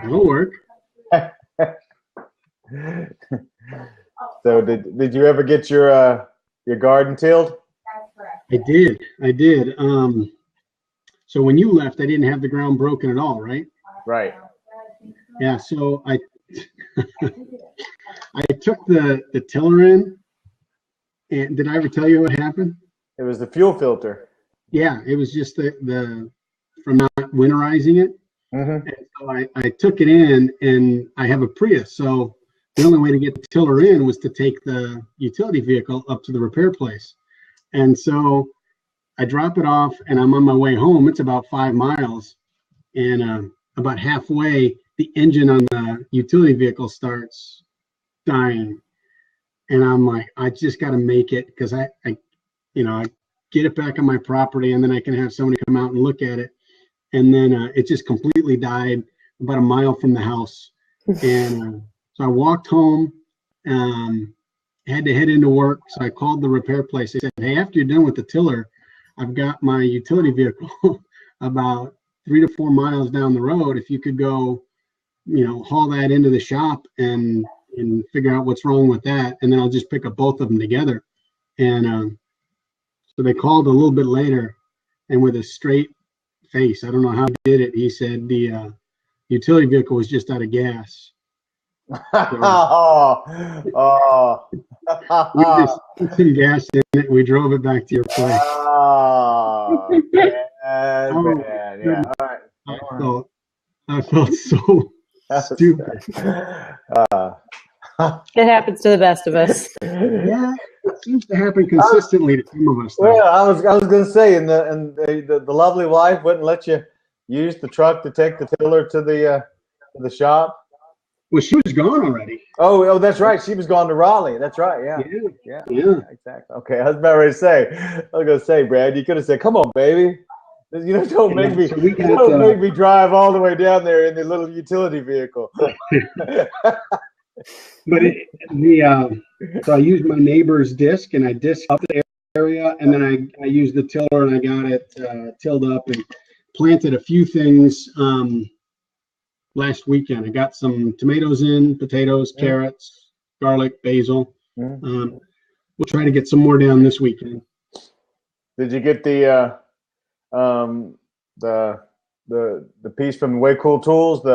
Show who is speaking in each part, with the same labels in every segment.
Speaker 1: It'll work.
Speaker 2: So did you ever get your garden tilled?
Speaker 1: I did. So when you left, I didn't have the ground broken at all, right?
Speaker 2: Right.
Speaker 1: Yeah. So I I took the tiller in, and did I ever tell you what happened?
Speaker 2: It was the fuel filter.
Speaker 1: Yeah, it was just the from not winterizing it.
Speaker 2: Mm-hmm.
Speaker 1: And so I took it in, and I have a Prius, so the only way to get the tiller in was to take the utility vehicle up to the repair place. And so I drop it off, and I'm on my way home. It's about 5 miles, and about halfway, the engine on the utility vehicle starts dying, and I'm like, I just got to make it because I get it back on my property, and then I can have somebody come out and look at it. And then it just completely died about a mile from the house. And so I walked home, had to head into work. So I called the repair place. They said, hey, after you're done with the tiller, I've got my utility vehicle about 3 to 4 miles down the road. If you could go, haul that into the shop and figure out what's wrong with that. And then I'll just pick up both of them together. And so they called a little bit later, and with a straight face, I don't know how he did it, he said the utility vehicle was just out of gas. So, we just put some gas in it. We drove it back to your place.
Speaker 2: Oh, bad. Yeah. All right.
Speaker 1: I felt so stupid.
Speaker 3: It happens to the best of us.
Speaker 1: Yeah, it seems to happen consistently to some of us.
Speaker 2: Well, I was going to say, and the lovely wife wouldn't let you use the truck to take the tiller to the shop.
Speaker 1: Well, she was gone already.
Speaker 2: Oh, that's right. She was gone to Raleigh. That's right. Yeah. Exactly. Okay, I was about ready to say. I was going to say, Brad, you could have said, "Come on, baby. Don't make me drive all the way down there in the little utility vehicle."
Speaker 1: But so I used my neighbor's disc, and I disced up the area, and then I used the tiller, and I got it tilled up and planted a few things last weekend. I got some tomatoes in, potatoes, carrots, garlic, basil. We'll try to get some more down this weekend.
Speaker 2: Did you get the piece from Way Cool Tools?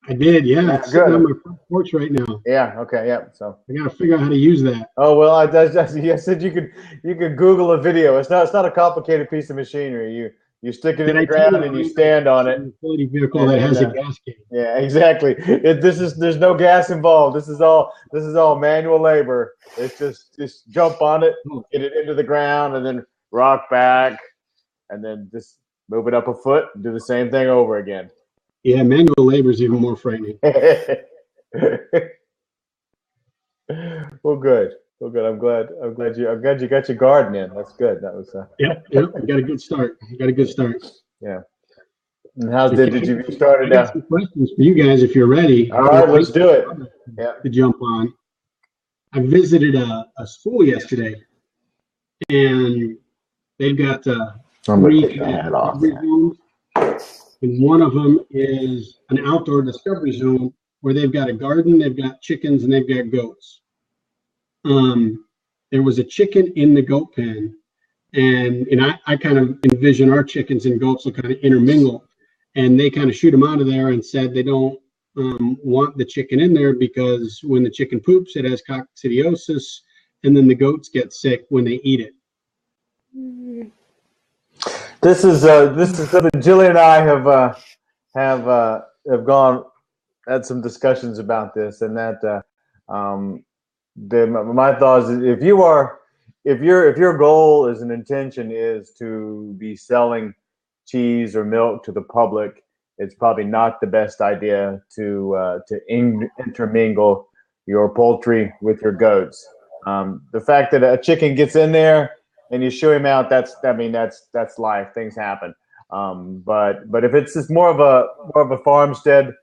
Speaker 1: I did, yeah. It's sitting on my front porch right now.
Speaker 2: Yeah. Okay. Yeah. So
Speaker 1: I got to figure out how to use that.
Speaker 2: Oh well, I said you could Google a video. It's not a complicated piece of machinery. You stick it in the ground and you stand on it.
Speaker 1: Utility vehicle that has a gas can.
Speaker 2: Yeah, exactly. There's no gas involved. This is all manual labor. It's just jump on it, get it into the ground, and then rock back, and then just move it up a foot and do the same thing over again.
Speaker 1: Yeah, manual labor is even more frightening.
Speaker 2: Well, good. I'm glad you got your garden in. That's good. That was.
Speaker 1: Yep. We got a good start.
Speaker 2: Yeah. And how did you start it out?
Speaker 1: Some questions for you guys if you're ready.
Speaker 2: All right, let's do it. Yeah.
Speaker 1: To jump on. I visited a school yesterday, and they've got three zones. And one of them is an outdoor discovery zone where they've got a garden, they've got chickens, and they've got goats. There was a chicken in the goat pen, and I kind of envision our chickens and goats will kind of intermingle, and they kind of shoot them out of there and said they don't want the chicken in there because when the chicken poops, it has coccidiosis, and then the goats get sick when they eat it.
Speaker 2: This is something Jillian and I have had some discussions about this, and that my thoughts is if your goal is an intention is to be selling cheese or milk to the public, it's probably not the best idea to intermingle your poultry with your goats. The fact that a chicken gets in there and you shoo him out, that's life. Things happen. But if it's just more of a farmstead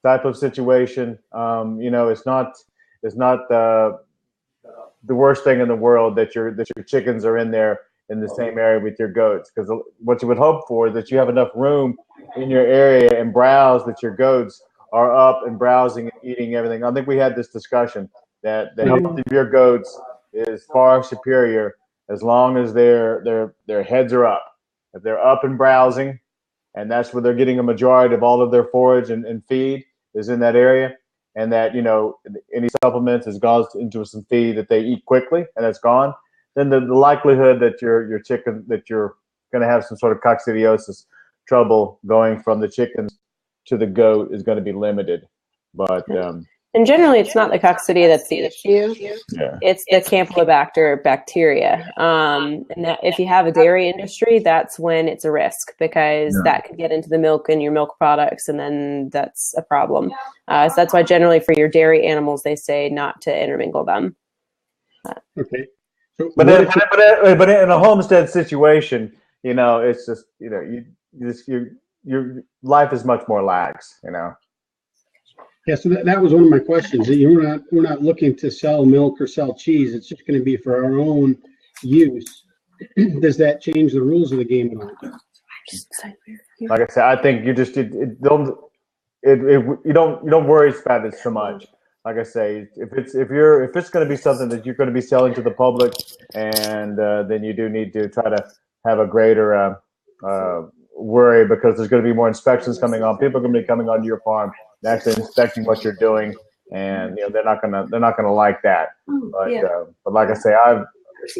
Speaker 2: type of situation, it's not the worst thing in the world that your chickens are in there in the same area with your goats, because what you would hope for is that you have enough room in your area and browse that your goats are up and browsing and eating everything. I think we had this discussion that the health of your goats is far superior as long as their heads are up. If they're up and browsing, and that's where they're getting a majority of all of their forage and feed is in that area, and that, you know, any supplements has gone into some feed that they eat quickly and it's gone, then the likelihood that your chicken, that you're going to have some sort of coccidiosis trouble going from the chickens to the goat is going to be limited. But
Speaker 3: and generally, it's not the coccidia that's the issue.
Speaker 2: yeah,
Speaker 3: It's the Campylobacter bacteria. And that if you have a dairy industry, that's when it's a risk, because that could get into the milk and your milk products, and then that's a problem. So that's why generally for your dairy animals, they say not to intermingle them.
Speaker 1: Okay. So
Speaker 2: but in a homestead situation, you know, it's just, you know, your life is much more lax, you know.
Speaker 1: yeah, so that was one of my questions. We're not looking to sell milk or sell cheese. It's just going to be for our own use. Does that change the rules of the game at all?
Speaker 2: Like I said, I think you just you don't worry about it so much. Like I say, if it's going to be something that you're going to be selling to the public, and then you do need to try to have a greater worry, because there's going to be more inspections coming on. People are going to be coming onto your farm and actually inspecting what you're doing, and you know they're not gonna like that. But like I say,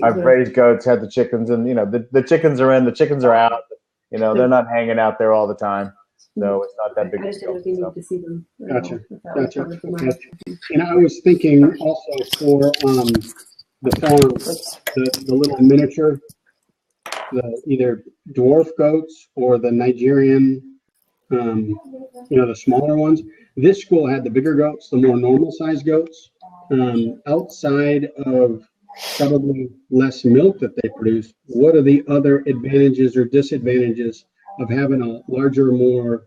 Speaker 2: I've raised goats, had the chickens, and you know the chickens are in, the chickens are out. You know, they're not hanging out there all the time, so it's not that big a deal. So.
Speaker 1: Gotcha. And I was thinking also for the farm, the little miniature, the either dwarf goats or the Nigerian, you know, the smaller ones. This school had the bigger goats, the more normal sized goats. Outside of probably less milk that they produce, what are the other advantages or disadvantages of having a larger, more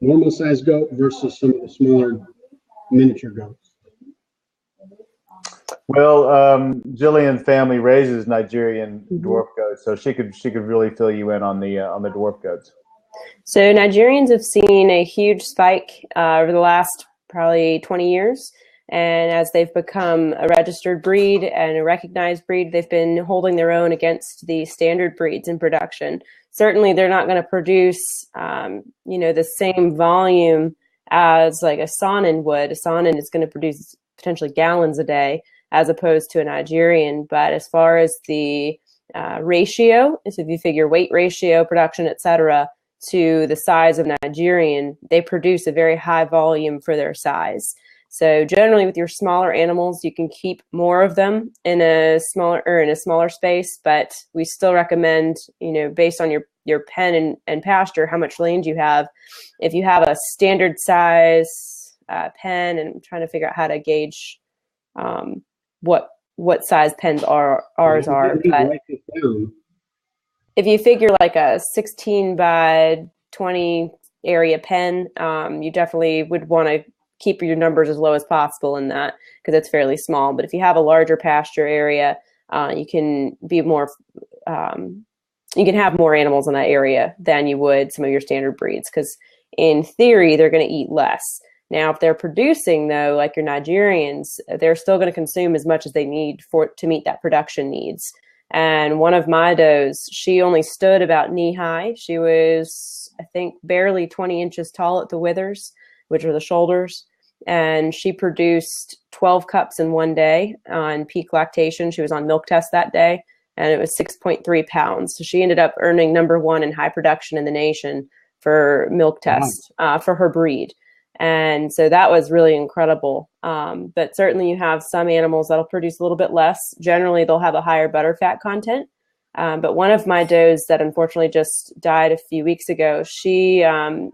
Speaker 1: normal sized goat versus some of the smaller miniature goats?
Speaker 2: Well, Jillian's family raises Nigerian dwarf goats, so she could really fill you in on the dwarf goats.
Speaker 3: So Nigerians have seen a huge spike over the last probably 20 years. And as they've become a registered breed and a recognized breed, they've been holding their own against the standard breeds in production. Certainly, they're not going to produce, you know, the same volume as like a Saanen would. A Saanen is going to produce potentially gallons a day as opposed to a Nigerian. But as far as the ratio, so if you figure weight ratio, production, et cetera, to the size of Nigerian, they produce a very high volume for their size. So generally with your smaller animals, you can keep more of them in a smaller space, but we still recommend, you know, based on your pen and pasture, how much land you have. If you have a standard size pen, and I'm trying to figure out how to gauge what size pens ours are, but if you figure like a 16 by 20 area pen, you definitely would want to keep your numbers as low as possible in that, because it's fairly small. But if you have a larger pasture area, you can be more, you can have more animals in that area than you would some of your standard breeds, because in theory, they're going to eat less. Now, if they're producing, though, like your Nigerians, they're still going to consume as much as they need to meet that production needs. And one of my does, she only stood about knee high. She was, I think, barely 20 inches tall at the withers, which are the shoulders. And she produced 12 cups in one day on peak lactation. She was on milk test that day, and it was 6.3 pounds. So she ended up earning #1 in high production in the nation for milk test for her breed. And so that was really incredible. But certainly you have some animals that'll produce a little bit less. Generally, they'll have a higher butterfat content. But one of my does that unfortunately just died a few weeks ago, she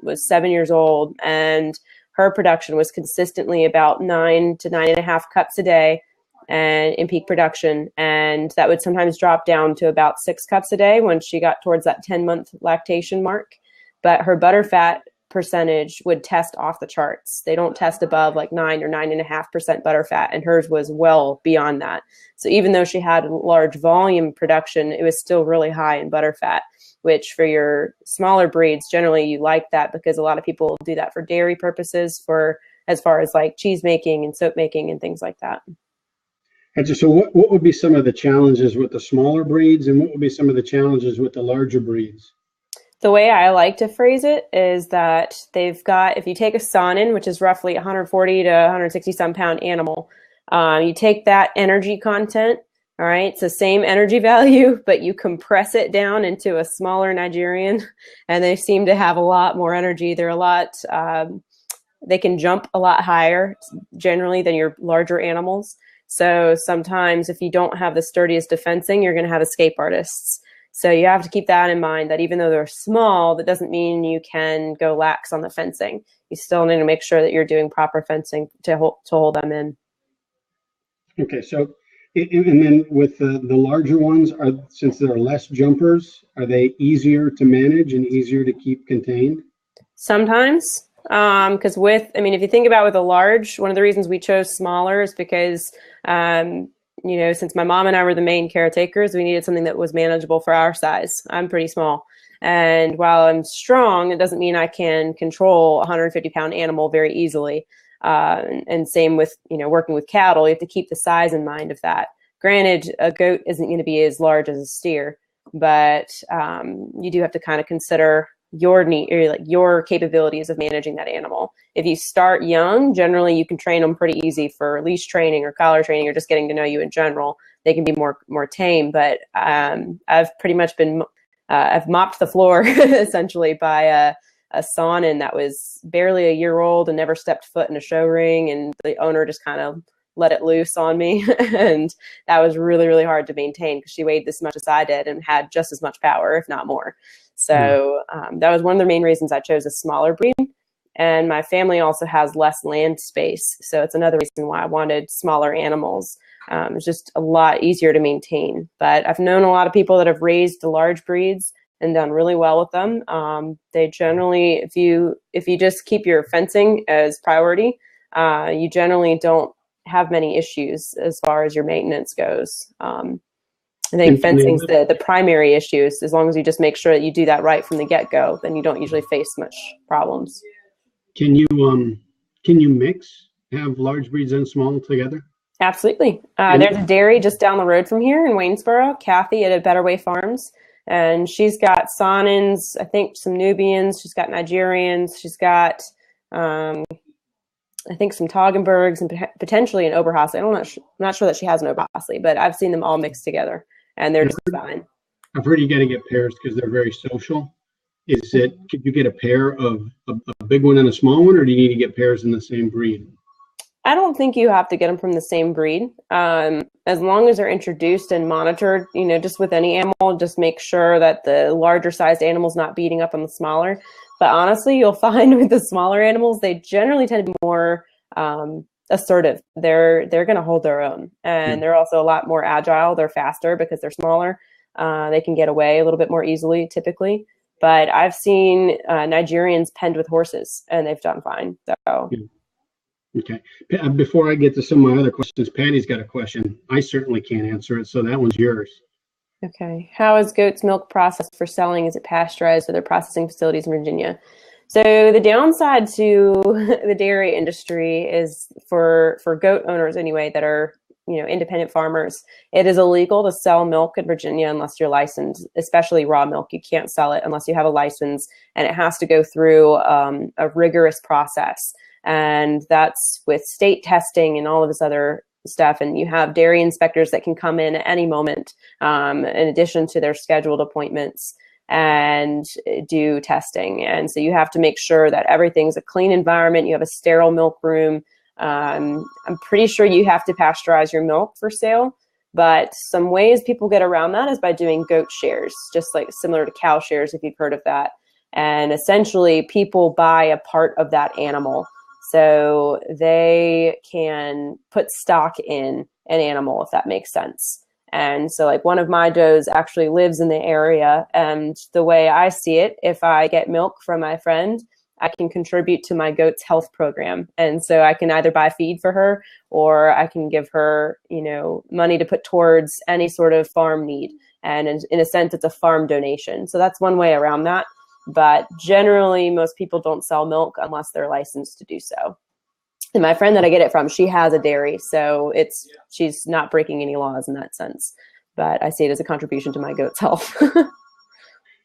Speaker 3: was 7 years old, and her production was consistently about 9 to 9.5 cups a day and in peak production. And that would sometimes drop down to about 6 cups a day when she got towards that 10-month lactation mark. But her butterfat percentage would test off the charts. They don't test above like 9 or 9.5% butterfat, and hers was well beyond that. So even though she had large volume production, it was still really high in butterfat, which for your smaller breeds, generally you like that because a lot of people do that for dairy purposes, for as far as like cheese making and soap making and things like that.
Speaker 1: And so what would be some of the challenges with the smaller breeds, and what would be some of the challenges with the larger breeds?
Speaker 3: The way I like to phrase it is that they've got, if you take a Saanen, which is roughly 140 to 160 some pound animal, you take that energy content, all right, it's the same energy value, but you compress it down into a smaller Nigerian, and they seem to have a lot more energy. They're a lot, they can jump a lot higher generally than your larger animals. So sometimes if you don't have the sturdiest defensing, you're going to have escape artists. So you have to keep that in mind, that even though they're small, that doesn't mean you can go lax on the fencing. You still need to make sure that you're doing proper fencing to hold them in.
Speaker 1: Okay, so and then with the larger ones, since there are less jumpers, are they easier to manage and easier to keep contained?
Speaker 3: Sometimes, because if you think about with a large, one of the reasons we chose smaller is because since my mom and I were the main caretakers, we needed something that was manageable for our size. I'm pretty small. And while I'm strong, it doesn't mean I can control a 150-pound animal very easily. And same with, working with cattle, you have to keep the size in mind of that. Granted, a goat isn't going to be as large as a steer, but you do have to kind of consider your need, or like your capabilities of managing that animal. If you start young, generally you can train them pretty easy for leash training or collar training or just getting to know you in general. They can be more tame, but I've pretty much been I've mopped the floor essentially by a Saanen that was barely a year old and never stepped foot in a show ring, and the owner just kind of let it loose on me. And that was really, really hard to maintain because she weighed as much as I did and had just as much power, if not more. So that was one of the main reasons I chose a smaller breed. And my family also has less land space. So it's another reason why I wanted smaller animals. It's just a lot easier to maintain. But I've known a lot of people that have raised the large breeds and done really well with them. They generally, if you just keep your fencing as priority, you generally don't have many issues as far as your maintenance goes. I think fencing's the primary issues. As long as you just make sure that you do that right from the get-go, then you don't usually face much problems.
Speaker 1: Can you mix, have large breeds and small together?
Speaker 3: Absolutely. There's a dairy just down the road from here in Waynesboro, Kathy at A Better Way Farms. And she's got Saanens, I think some Nubians, she's got Nigerians, she's got, I think some Toggenburgs and potentially an Oberhasli. I'm not sure that she has an Oberhasli, but I've seen them all mixed together and they're just fine.
Speaker 1: I've heard you got to get pairs because they're very social. Could you get a pair of a big one and a small one, or do you need to get pairs in the same breed?
Speaker 3: I don't think you have to get them from the same breed. As long as they're introduced and monitored, just with any animal, just make sure that the larger sized animal's not beating up on the smaller. But honestly, you'll find with the smaller animals, they generally tend to be more assertive. They're going to hold their own. And they're also a lot more agile. They're faster because they're smaller. They can get away a little bit more easily, typically. But I've seen Nigerians penned with horses, and they've done fine. So.
Speaker 1: Okay. Before I get to some of my other questions, Patty's got a question. I certainly can't answer it, so that one's yours.
Speaker 3: Okay. How is goat's milk processed for selling? Is it pasteurized at their processing facilities in Virginia? So the downside to the dairy industry is for goat owners anyway that are independent farmers, it is illegal to sell milk in Virginia unless you're licensed, especially raw milk. You can't sell it unless you have a license, and it has to go through a rigorous process. And that's with state testing and all of this other stuff. And you have dairy inspectors that can come in at any moment, in addition to their scheduled appointments, and do testing. And so you have to make sure that everything's a clean environment. You have a sterile milk room. I'm pretty sure you have to pasteurize your milk for sale. But some ways people get around that is by doing goat shares, just like similar to cow shares, if you've heard of that. And essentially people buy a part of that animal. So they can put stock in an animal, if that makes sense. And so like one of my does actually lives in the area. And the way I see it, if I get milk from my friend, I can contribute to my goat's health program. And so I can either buy feed for her, or I can give her, money to put towards any sort of farm need. And in a sense, it's a farm donation. So that's one way around that. But generally, most people don't sell milk unless they're licensed to do so. And my friend that I get it from, she has a dairy, so she's not breaking any laws in that sense. But I see it as a contribution to my goat's health.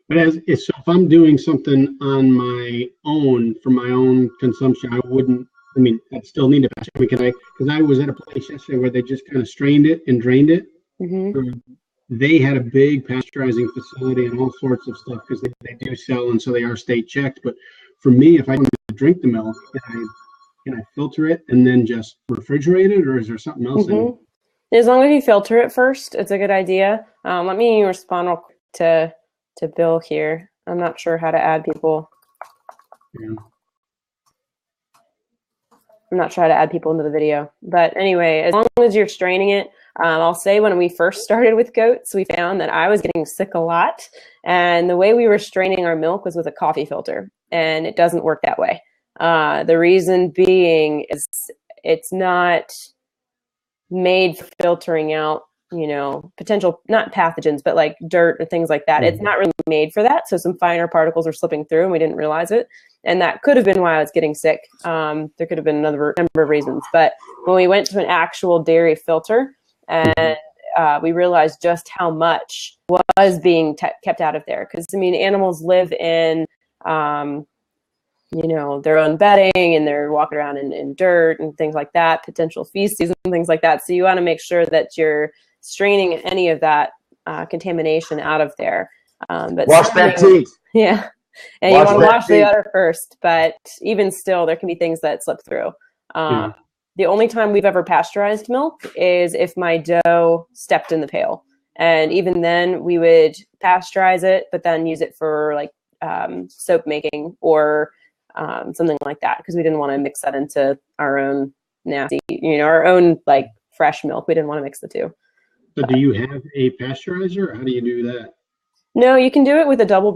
Speaker 1: But so if I'm doing something on my own for my own consumption, I'd still need to pasture. Because I was at a place yesterday where they just kind of strained it and drained it. Mm-hmm. They had a big pasteurizing facility and all sorts of stuff, because they do sell, and so they are state checked. But for me, if I want to drink the milk, can I filter it and then just refrigerate it, or is there something else?
Speaker 3: Mm-hmm. As long as you filter it first, it's a good idea. Let me respond real quick to Bill here. I'm not sure how to add people. Yeah. I'm not sure how to add people into the video. But anyway, as long as you're straining it, I'll say when we first started with goats, we found that I was getting sick a lot. And the way we were straining our milk was with a coffee filter. And it doesn't work that way. The reason being is it's not made for filtering out, potential, not pathogens, but like dirt or things like that. Mm-hmm. It's not really made for that. So some finer particles are slipping through and we didn't realize it. And that could have been why I was getting sick. There could have been another number of reasons. But when we went to an actual dairy filter, and we realized just how much was being kept out of there. Because, animals live in, their own bedding, and they're walking around in dirt and things like that, potential feces and things like that. So you want to make sure that you're straining any of that contamination out of there. But
Speaker 2: wash that teeth.
Speaker 3: Yeah. And you want to wash the udder first. But even still, there can be things that slip through. The only time we've ever pasteurized milk is if my doe stepped in the pail. And even then we would pasteurize it, but then use it for like soap making or something like that, because we didn't want to mix that into our own nasty, our own like fresh milk. We didn't want to mix the two.
Speaker 1: So do you have a pasteurizer? How do you do that?
Speaker 3: No, you can do it with a double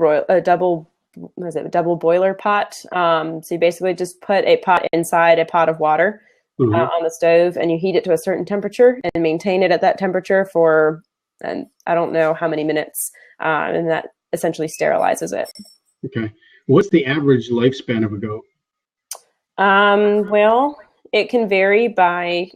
Speaker 3: boiler pot. So you basically just put a pot inside a pot of water. Mm-hmm. On the stove, and you heat it to a certain temperature and maintain it at that temperature for, and I don't know how many minutes, and that essentially sterilizes it.
Speaker 1: Okay. What's the average lifespan of a goat?
Speaker 3: Well, it can vary by,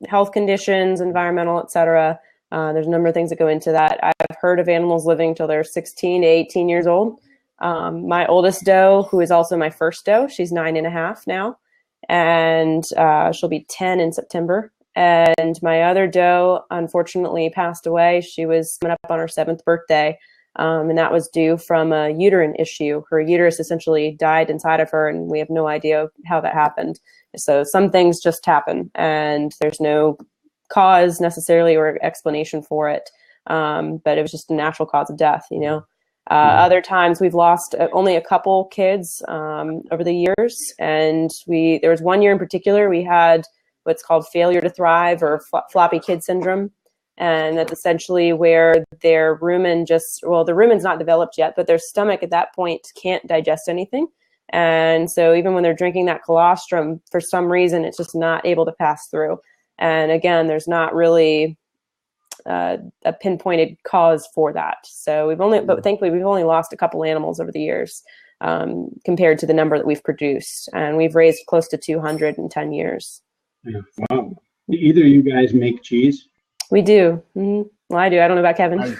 Speaker 3: health conditions, environmental, etc. There's a number of things that go into that. I've heard of animals living till they're 16 to 18 years old. My oldest doe, who is also my first doe, she's 9.5 now. And she'll be 10 in September. And my other doe, unfortunately, passed away. She was coming up on her 7th birthday, and that was due from a uterine issue. Her uterus essentially died inside of her, and we have no idea how that happened. So some things just happen, and there's no cause necessarily or explanation for it, but it was just a natural cause of death, Other times we've lost only a couple kids over the years, and there was one year in particular we had what's called failure to thrive or floppy kid syndrome, and that's essentially where their rumen the rumen's not developed yet, but their stomach at that point can't digest anything, and so even when they're drinking that colostrum, for some reason it's just not able to pass through. And again, there's not really a pinpointed cause for that. So but thankfully we've only lost a couple animals over the years compared to the number that we've produced, and we've raised close to 200 in 10 years.
Speaker 1: Yeah. Wow. Do either of you guys make cheese?
Speaker 3: We do. Mm-hmm. Well, I do. I don't know about Kevin.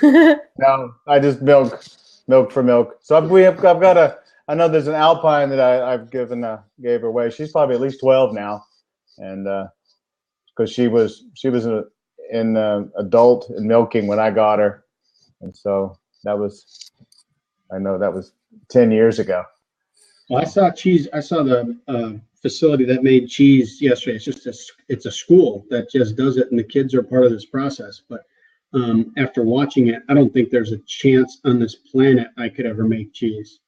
Speaker 2: No, I just milk for milk. So I've got I know there's an Alpine that I've gave away. She's probably at least 12 now, and because she was in adult and milking when I got her, and so that was 10 years ago.
Speaker 1: Well, I saw the facility that made cheese yesterday. It's a school that just does it, and the kids are part of this process. But after watching it, I don't think there's a chance on this planet I could ever make cheese.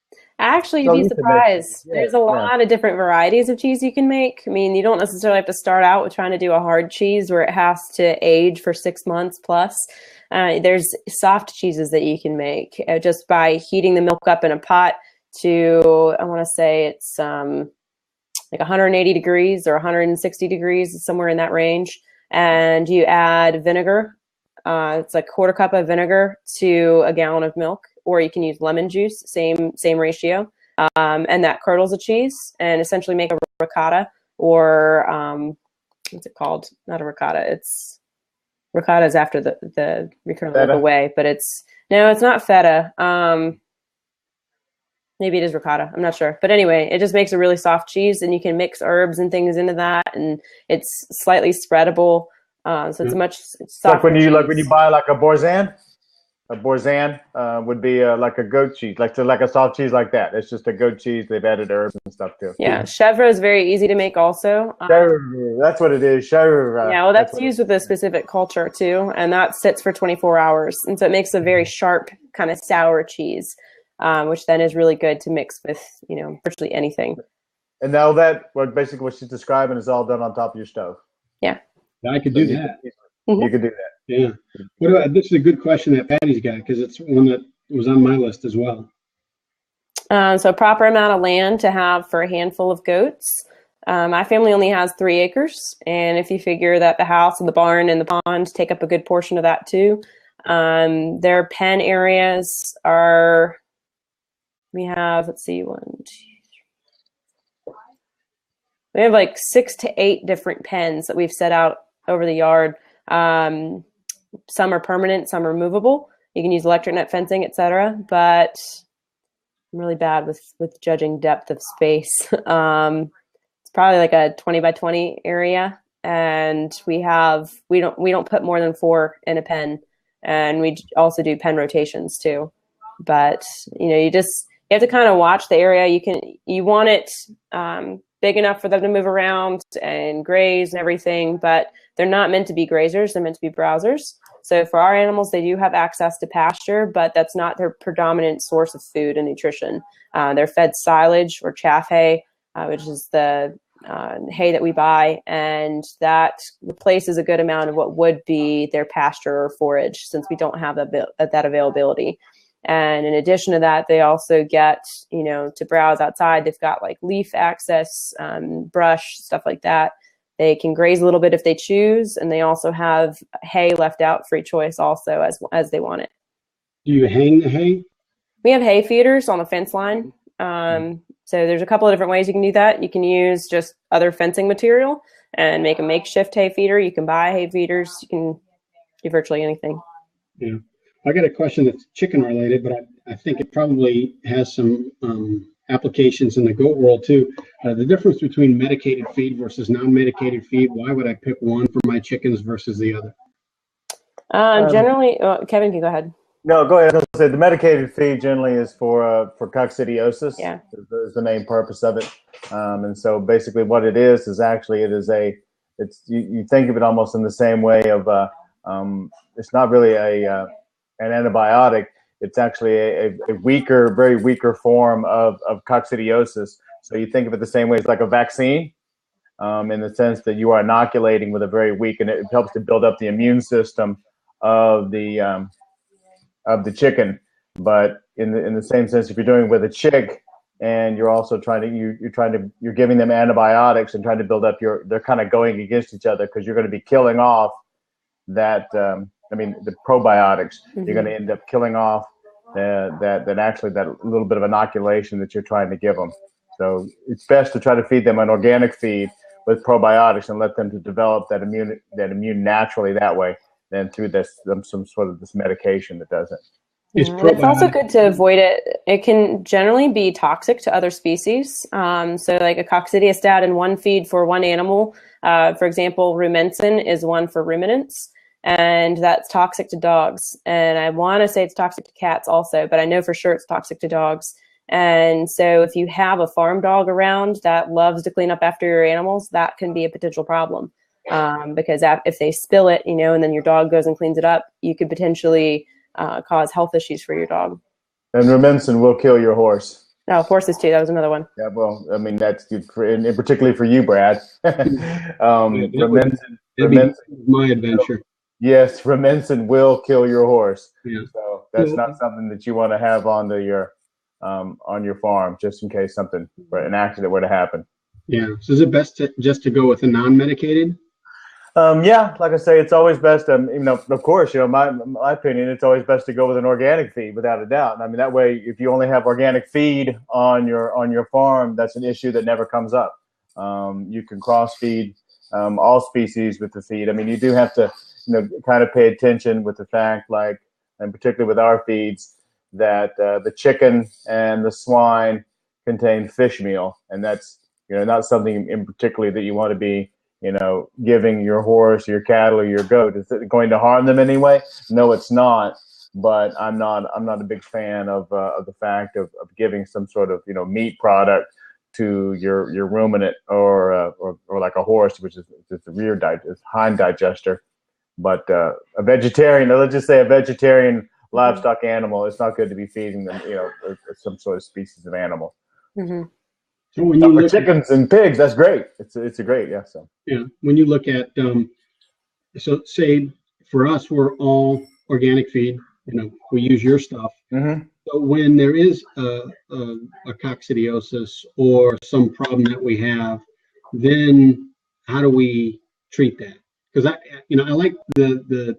Speaker 3: Actually, you'd be surprised. There's a lot of different varieties of cheese you can make. I mean, you don't necessarily have to start out with trying to do a hard cheese where it has to age for 6 months plus. There's soft cheeses that you can make just by heating the milk up in a pot to, I want to say it's like 180 degrees or 160 degrees, somewhere in that range. And you add vinegar. It's like 1/4 cup of vinegar to a gallon of milk, or you can use lemon juice, same ratio. And that curdles the cheese and essentially make a ricotta, or what's it called? Not a ricotta. Ricotta is after the recurrent away, but it's not feta. Maybe it is ricotta. I'm not sure. But anyway, it just makes a really soft cheese, and you can mix herbs and things into that, and it's slightly spreadable. So it's much softer.
Speaker 2: When you buy like a Boursin. A Boursin would be like a goat cheese, like a soft cheese like that. It's just a goat cheese. They've added herbs and stuff too.
Speaker 3: Yeah, chèvre is very easy to make also.
Speaker 2: That's what it is, chèvre.
Speaker 3: Yeah, well, that's used with a specific culture too, and that sits for 24 hours. And so it makes a very sharp, kind of sour cheese, which then is really good to mix with, virtually anything.
Speaker 2: And now basically what she's describing is all done on top of your stove.
Speaker 3: Yeah.
Speaker 1: I could do that.
Speaker 2: You could do that.
Speaker 1: Yeah. This is a good question that Patty's got, because it's one that was on my list as well.
Speaker 3: So proper amount of land to have for a handful of goats. My family only has 3 acres. And if you figure that the house and the barn and the pond take up a good portion of that too, their pen areas are, we have, let's see, 1, 2, 3, we have like 6 to 8 different pens that we've set out over the yard. Some are permanent, some are movable. You can use electric net fencing, etc. But I'm really bad with judging depth of space. It's probably like a 20 by 20 area, and we don't put more than 4 in a pen, and we also do pen rotations too. But you have to kind of watch the area. You want it big enough for them to move around and graze and everything, but they're not meant to be grazers. They're meant to be browsers. So for our animals, they do have access to pasture, but that's not their predominant source of food and nutrition. They're fed silage or chaff hay, which is the hay that we buy, and that replaces a good amount of what would be their pasture or forage, since we don't have that availability. And in addition to that, they also get, to browse outside. They've got like leaf access, brush, stuff like that. They can graze a little bit if they choose, and they also have hay left out, free choice also as they want it.
Speaker 1: Do you hang the hay?
Speaker 3: We have hay feeders on the fence line. So there's a couple of different ways you can do that. You can use just other fencing material and make a makeshift hay feeder. You can buy hay feeders. You can do virtually anything.
Speaker 1: Yeah. I got a question that's chicken related, but I think it probably has some applications in the goat world too. The difference between medicated feed versus non-medicated feed. Why would I pick one for my chickens versus the other?
Speaker 3: Generally, Kevin can go ahead.
Speaker 2: No, go ahead. The medicated feed generally is for coccidiosis. Yeah, is the main purpose of it. And so basically, what it is actually you think of it almost in the same way of it's not really an antibiotic. It's actually a weaker, very weaker form of coccidiosis. So you think of it the same way as like a vaccine, in the sense that you are inoculating with a very weak, and it helps to build up the immune system of the chicken. But in the same sense, if you're doing it with a chick, and you're also you're giving them antibiotics and trying to build up they're kind of going against each other, because you're going to be killing off that. The probiotics. Mm-hmm. You're going to end up killing off that little bit of inoculation that you're trying to give them. So it's best to try to feed them an organic feed with probiotics and let them to develop that immune naturally that way, than through some sort of this medication that does it.
Speaker 3: It's also good to avoid it. It can generally be toxic to other species. So like a coccidiostat in one feed for one animal, for example, rumensin is one for ruminants. And that's toxic to dogs. And I want to say it's toxic to cats also, but I know for sure it's toxic to dogs. And so if you have a farm dog around that loves to clean up after your animals, that can be a potential problem. Because if they spill it, and then your dog goes and cleans it up, you could potentially cause health issues for your dog.
Speaker 2: And rumensin will kill your horse.
Speaker 3: No, horses too. That was another one.
Speaker 2: Yeah, well, that's good, and particularly for you, Brad. Rumensin
Speaker 1: my adventure.
Speaker 2: Yes, rumensin will kill your horse.
Speaker 1: Yeah.
Speaker 2: So that's not something that you want to have onto your on your farm, just in case an accident were to happen.
Speaker 1: Yeah. So is it best just to go with a non-medicated?
Speaker 2: Yeah, like I say, it's always best. Of course, my opinion, it's always best to go with an organic feed, without a doubt. I mean, that way, if you only have organic feed on your farm, that's an issue that never comes up. You can cross feed all species with the feed. I mean, you do have to, kind of pay attention with the fact, and particularly with our feeds, that the chicken and the swine contain fish meal, and that's not something in particular that you want to be giving your horse, your cattle, or your goat. Is it going to harm them anyway? No, it's not. But I'm not a big fan of the fact of giving some sort of meat product to your ruminant or like a horse, which is the hind digester. But a vegetarian, let's just say a vegetarian livestock animal, it's not good to be feeding them some sort of species of animal.
Speaker 3: Mm-hmm.
Speaker 1: So when you
Speaker 2: for chickens and pigs, that's great. It's a great, yeah. So
Speaker 1: yeah, when you look at so say for us, we're all organic feed. We use your stuff.
Speaker 2: Mm-hmm.
Speaker 1: So when there is a coccidiosis or some problem that we have, then how do we treat that? Because I like the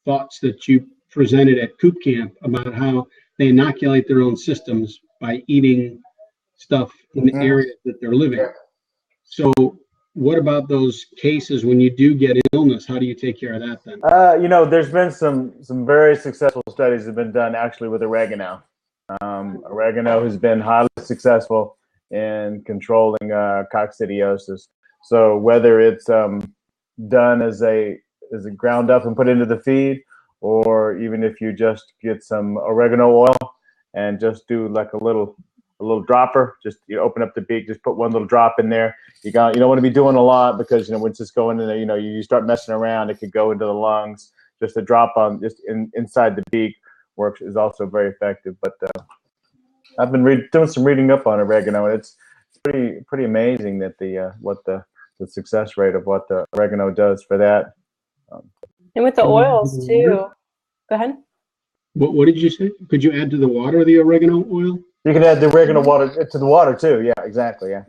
Speaker 1: thoughts that you presented at Coop Camp about how they inoculate their own systems by eating stuff in the area that they're living. So what about those cases when you do get illness? How do you take care of that then?
Speaker 2: There's been some very successful studies that have been done actually with oregano. Oregano has been highly successful in controlling coccidiosis. So whether it's done as a ground up and put into the feed, or even if you just get some oregano oil and just do like a little dropper, just open up the beak, just put one little drop in there. You don't want to be doing a lot, because when it's just going in there, you start messing around, it could go into the lungs. Just a drop on inside the beak is also very effective. But I've been doing some reading up on oregano, and it's pretty amazing that the success rate of what the oregano does for that.
Speaker 3: And with the oils too. Go ahead.
Speaker 1: What did you say? Could you add to the water the oregano oil?
Speaker 2: You can add the oregano water to the water too. Yeah, exactly. Yeah.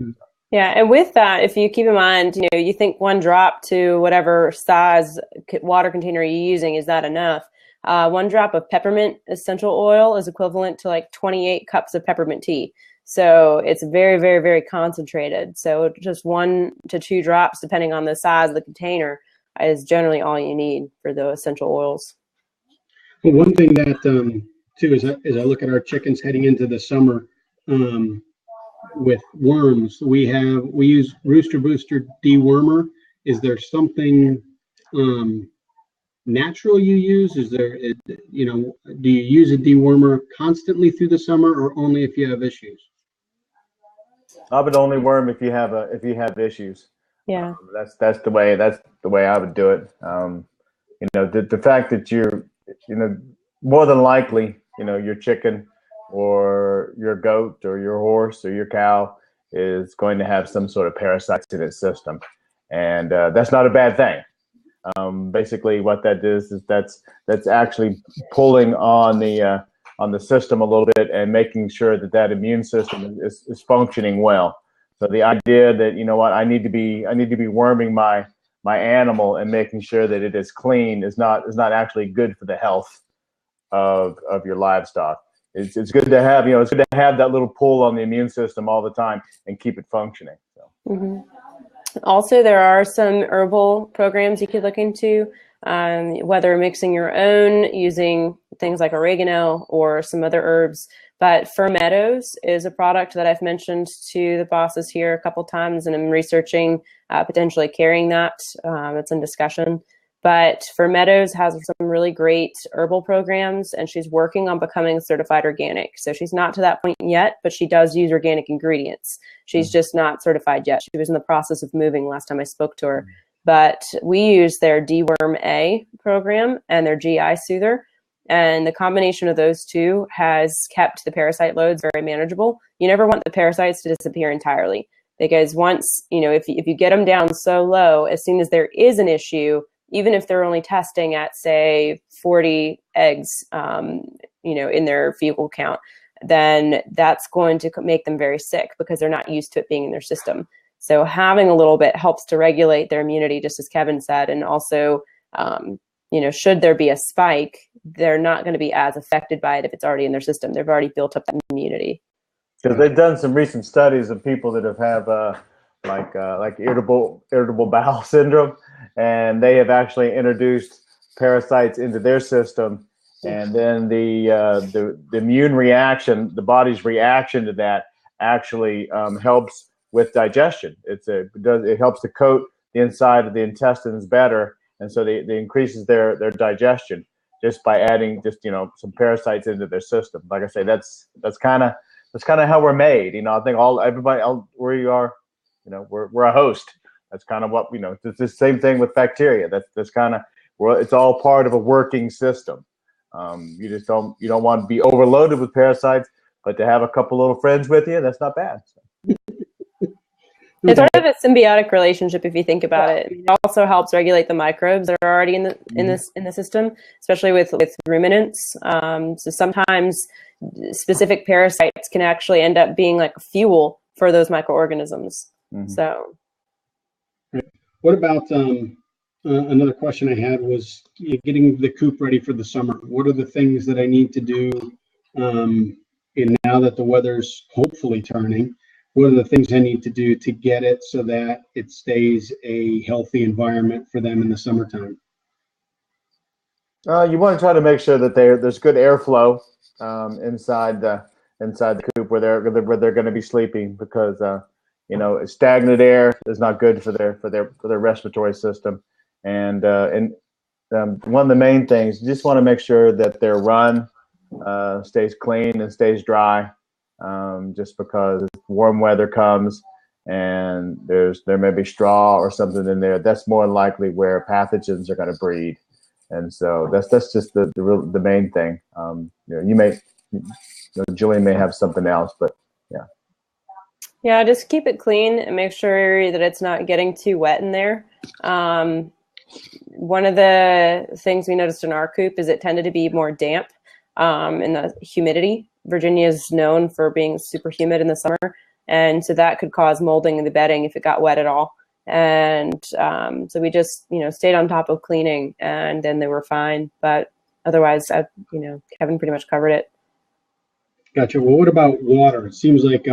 Speaker 3: Yeah, and with that, if you keep in mind, you think one drop to whatever size water container you're using, is that enough? 1 drop of peppermint essential oil is equivalent to like 28 cups of peppermint tea. So it's very, very, very concentrated. So just 1 to 2 drops, depending on the size of the container, is generally all you need for the essential oils.
Speaker 1: Well, one thing that too is I look at our chickens heading into the summer with worms. We use Rooster Booster dewormer. Is there something natural you use? Is there do you use a dewormer constantly through the summer, or only if you have issues?
Speaker 2: I would only worm if you have issues.
Speaker 3: Yeah,
Speaker 2: that's the way I would do it. The fact that you're more than likely your chicken or your goat or your horse or your cow is going to have some sort of parasites in its system, and that's not a bad thing. Basically, what that is that's actually pulling on the system a little bit and making sure that immune system is functioning well. So the idea that I need to be worming my animal and making sure that it is clean is not actually good for the health of your livestock. It's good to have that little pull on the immune system all the time and keep it functioning. So.
Speaker 3: Mm-hmm. Also, there are some herbal programs you could look into, whether mixing your own using things like oregano or some other herbs. But Fir Meadows is a product that I've mentioned to the bosses here a couple times, and I'm researching potentially carrying that. It's in discussion. But Fir Meadows has some really great herbal programs, and she's working on becoming certified organic. So she's not to that point yet, but she does use organic ingredients. She's just not certified yet. She was in the process of moving last time I spoke to her. But we use their Deworm A program and their GI Soother. And the combination of those two has kept the parasite loads very manageable. You never want the parasites to disappear entirely, because once, if you get them down so low, as soon as there is an issue, even if they're only testing at, say, 40 eggs, in their fecal count, then that's going to make them very sick because they're not used to it being in their system. So having a little bit helps to regulate their immunity, just as Kevin said. And also, should there be a spike, they're not going to be as affected by it if it's already in their system. They've already built up that immunity.
Speaker 2: Because they've done some recent studies of people that have like irritable bowel syndrome, and they have actually introduced parasites into their system, and then the immune reaction, the body's reaction to that, actually helps with digestion. It helps to coat the inside of the intestines better, and so they increases their digestion just by adding some parasites into their system. Like I say, that's kind of how we're made. I think everybody where you are, we're a host. That's kind of what it's the same thing with bacteria. That's kind of it's all part of a working system. You don't want to be overloaded with parasites, but to have a couple little friends with you, that's not bad.
Speaker 3: It's sort of a symbiotic relationship if you think about it. It also helps regulate the microbes that are already in the system, especially with ruminants. So sometimes specific parasites can actually end up being like fuel for those microorganisms. Mm-hmm. So,
Speaker 1: what about another question I had was getting the coop ready for the summer. What are the things that I need to do? And now that the weather's hopefully turning, what are the things I need to do to get it so that it stays a healthy environment for them in the summertime?
Speaker 2: You want to try to make sure that there's good airflow inside the coop where they're going to be sleeping, because stagnant air is not good for their respiratory system. And one of the main things, you just want to make sure that their run stays clean and stays dry. Just because warm weather comes and there may be straw or something in there, that's more than likely where pathogens are going to breed. And so that's just the main thing. Julian may have something else, but yeah.
Speaker 3: Yeah, just keep it clean and make sure that it's not getting too wet in there. One of the things we noticed in our coop is it tended to be more damp in the humidity. Virginia is known for being super humid in the summer, and so that could cause molding in the bedding if it got wet at all. And so we just stayed on top of cleaning, and then they were fine. But otherwise, Kevin pretty much covered it.
Speaker 1: Gotcha. Well, what about water? It seems like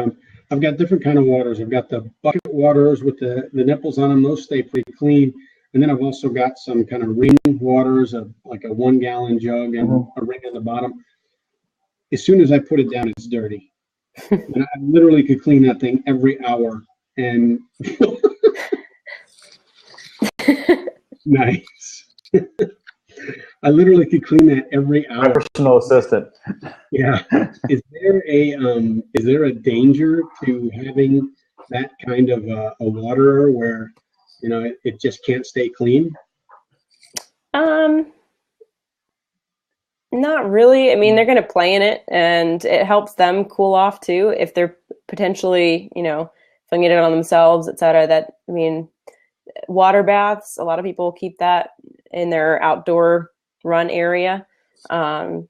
Speaker 1: I've got different kind of waters. I've got the bucket waters with the nipples on them; those stay pretty clean. And then I've also got some kind of ring waters, like a 1 gallon jug and a ring on the bottom. As soon as I put it down, it's dirty. And I literally could clean that thing every hour. And nice. I literally could clean that every hour.
Speaker 2: My personal assistant.
Speaker 1: Yeah. Is there a danger to having that kind of a water where it just can't stay clean?
Speaker 3: Not really. I mean, they're going to play in it, and it helps them cool off too if they're potentially, flinging it on themselves, etc. Water baths. A lot of people keep that in their outdoor run area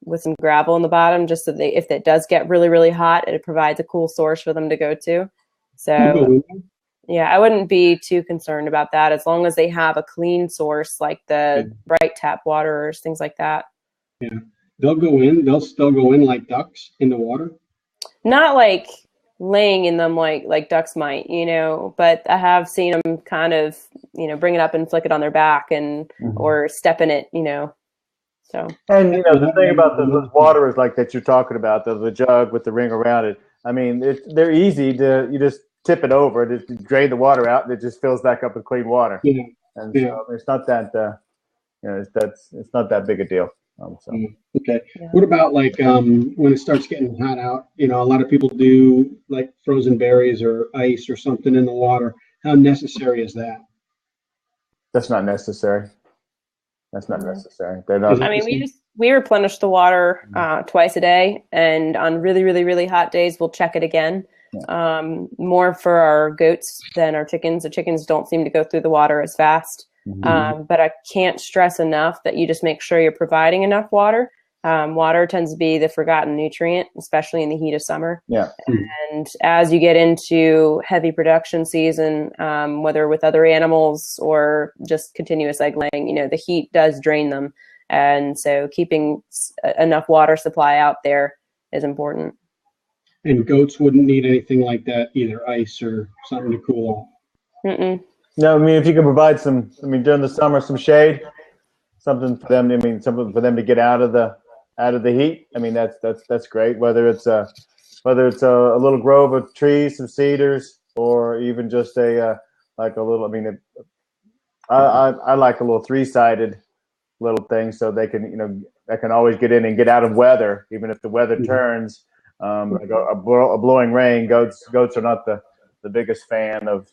Speaker 3: with some gravel in the bottom, just so if it does get really, really hot, it provides a cool source for them to go to. So. Yeah, I wouldn't be too concerned about that as long as they have a clean source like the bright tap water or things like that.
Speaker 1: Yeah, they'll still go in like ducks in the water.
Speaker 3: Not like laying in them like ducks might, but I have seen them kind of, bring it up and flick it on their back and or step in it, So.
Speaker 2: And the thing about the water is like that you're talking about, the jug with the ring around it. I mean, they're easy to you just tip it over, just drain the water out, and it just fills back up with clean water. Yeah. And so it's not that it's not that big a deal.
Speaker 1: Okay. Yeah. What about like when it starts getting hot out? A lot of people do like frozen berries or ice or something in the water. How necessary is that?
Speaker 2: That's not necessary. That's not necessary. They're not.
Speaker 3: I mean, we replenish the water twice a day, and on really, really, really hot days, we'll check it again. Yeah. More for our goats than our chickens. The chickens don't seem to go through the water as fast. But I can't stress enough that you just make sure you're providing enough water Water tends to be the forgotten nutrient, especially in the heat of summer.
Speaker 2: Yeah.
Speaker 3: And as you get into heavy production season, whether with other animals or just continuous egg laying, the heat does drain them. And so keeping enough water supply out there is important.
Speaker 1: And goats wouldn't need anything like that, either ice or something to cool off.
Speaker 3: Mm-mm.
Speaker 2: No, I mean, if you can provide during the summer, some shade, something for them to get out of the heat. I mean, that's great. Whether it's a little grove of trees, some cedars, or even just I like a little 3-sided little thing so they can, they can always get in and get out of weather, even if the weather turns. Like a blowing rain, goats are not the biggest fan of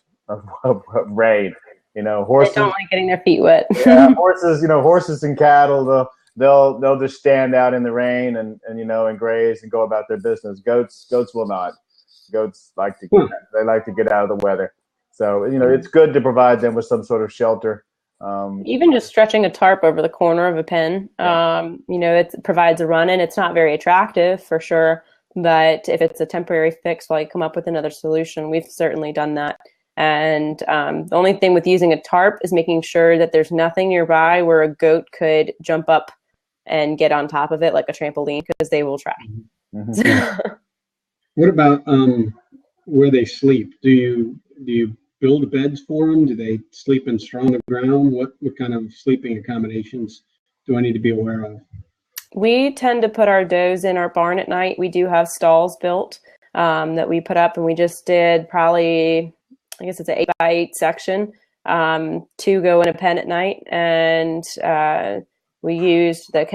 Speaker 2: rain. Horses
Speaker 3: They don't like getting their feet wet.
Speaker 2: Yeah, horses and cattle, they'll just stand out in the rain and graze and go about their business. Goats will not. Goats like to get out of the weather. So it's good to provide them with some sort of shelter.
Speaker 3: Even just stretching a tarp over the corner of a pen, it provides a run in. It's not very attractive for sure, but if it's a temporary fix while you come up with another solution, we've certainly done that. And the only thing with using a tarp is making sure that there's nothing nearby where a goat could jump up and get on top of it like a trampoline, because they will try.
Speaker 2: Mm-hmm.
Speaker 1: What about where they sleep? Do you build beds for them? Do they sleep in straw on the ground? What kind of sleeping accommodations do I need to be aware of?
Speaker 3: We tend to put our does in our barn at night. We do have stalls built that we put up, and we just did probably, I guess it's an 8x8 section to go in a pen at night. And we used the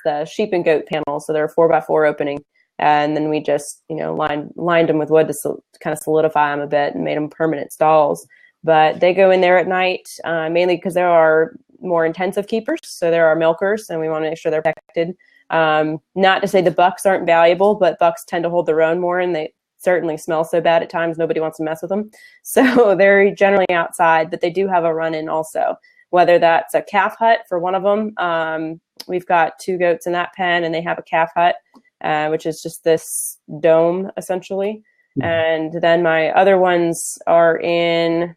Speaker 3: the sheep and goat panel. So they're a 4x4 opening. And then we just, lined them with wood to kind of solidify them a bit and made them permanent stalls. But they go in there at night, mainly because there are more intensive keepers. So there are milkers, and we want to make sure they're protected. Not to say the bucks aren't valuable, but bucks tend to hold their own more, and they certainly smell so bad at times nobody wants to mess with them. So they're generally outside, but they do have a run-in also. Whether that's a calf hut for one of them. We've got 2 goats in that pen, and they have a calf hut, which is just this dome essentially. Mm-hmm. And then my other ones are in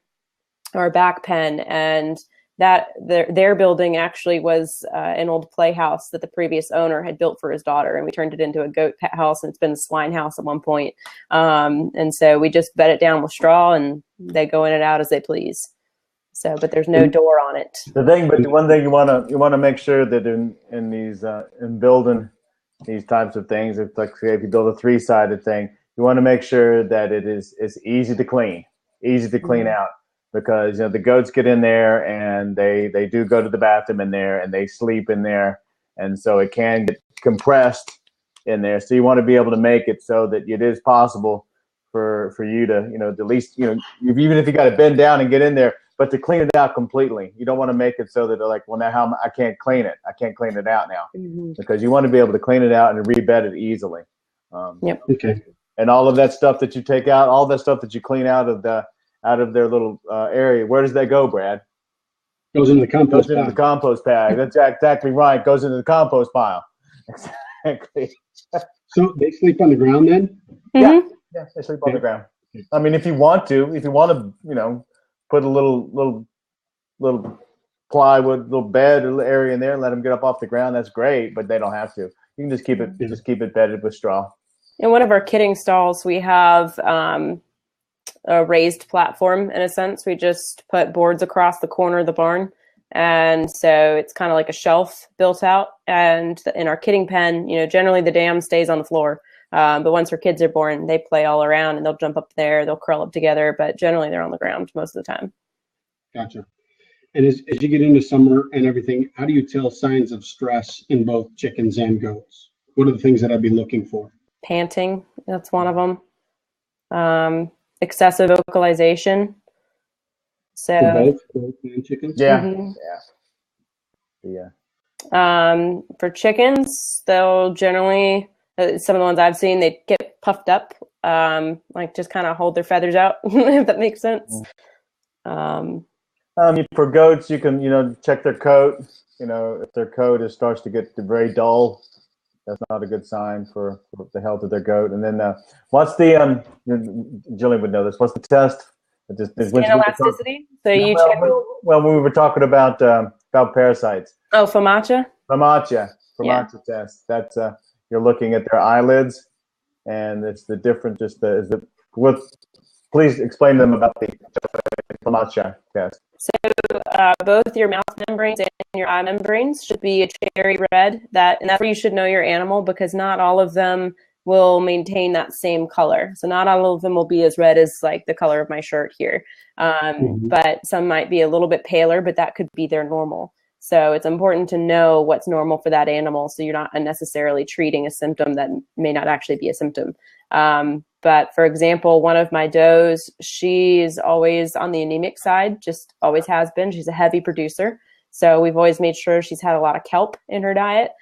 Speaker 3: our back pen, and that their building actually was an old playhouse that the previous owner had built for his daughter, and we turned it into a goat house, and it's been a swine house at one point. And so we just bed it down with straw, and they go in and out as they please. So, but there's no door on it.
Speaker 2: The one thing you want to make sure that in these in building these types of things, if you build a 3-sided thing, you want to make sure that it's easy to clean out. Because the goats get in there and they do go to the bathroom in there and they sleep in there, and so it can get compressed in there. So you want to be able to make it so that it is possible for you to at least even if you got to bend down and get in there, but to clean it out completely. You don't want to make it so that they're like, well, now how I can't clean it. I can't clean it out now. Mm-hmm. Because you want to be able to clean it out and rebed it easily.
Speaker 3: Yep.
Speaker 1: Okay.
Speaker 2: And all of that stuff that you take out, all that stuff that you clean out of their little area, where does that go, Brad?
Speaker 1: Goes in the compost
Speaker 2: pile. Goes into the compost bag. That's exactly right. Goes into the compost pile. Exactly.
Speaker 1: So they sleep on the ground then?
Speaker 3: Mm-hmm.
Speaker 2: Yeah, they sleep on the ground. I mean, if you want to, put a little plywood, little bed area in there and let them get up off the ground, that's great. But they don't have to. You can just keep it bedded with straw.
Speaker 3: In one of our kidding stalls, we have a raised platform in a sense. We just put boards across the corner of the barn, and so it's kind of like a shelf built out. And in our kidding pen, generally the dam stays on the floor, but once our kids are born, they play all around and they'll jump up there, they'll curl up together, but generally they're on the ground most of the time.
Speaker 1: Gotcha. And as you get into summer and everything, how do you tell signs of stress in both chickens and goats? What are the things that I'd be looking for?
Speaker 3: Panting, that's one of them. Excessive vocalization. So
Speaker 1: for both goats and chickens?
Speaker 2: Yeah.
Speaker 3: Mm-hmm.
Speaker 2: Yeah.
Speaker 3: For chickens, they'll generally, some of the ones I've seen, they get puffed up, like just kind of hold their feathers out, if that makes sense.
Speaker 2: For goats, you can, check their coat. If their coat starts to get very dull, that's not a good sign for the health of their goat. And then what's the, Jillian would know this, what's the test?
Speaker 3: Skin elasticity. So you check.
Speaker 2: Well, when we were talking about parasites.
Speaker 3: Oh, FAMACHA?
Speaker 2: FAMACHA test. That's, you're looking at their eyelids, and it's the different, please explain to them about the FAMACHA test.
Speaker 3: So both your mouth membranes and your eye membranes should be a cherry red. And that's where you should know your animal, because not all of them will maintain that same color. So not all of them will be as red as like the color of my shirt here. But some might be a little bit paler, but that could be their normal. So it's important to know what's normal for that animal, so you're not unnecessarily treating a symptom that may not actually be a symptom. But for example, one of my does, she's always on the anemic side, just always has been. She's a heavy producer. So we've always made sure she's had a lot of kelp in her diet.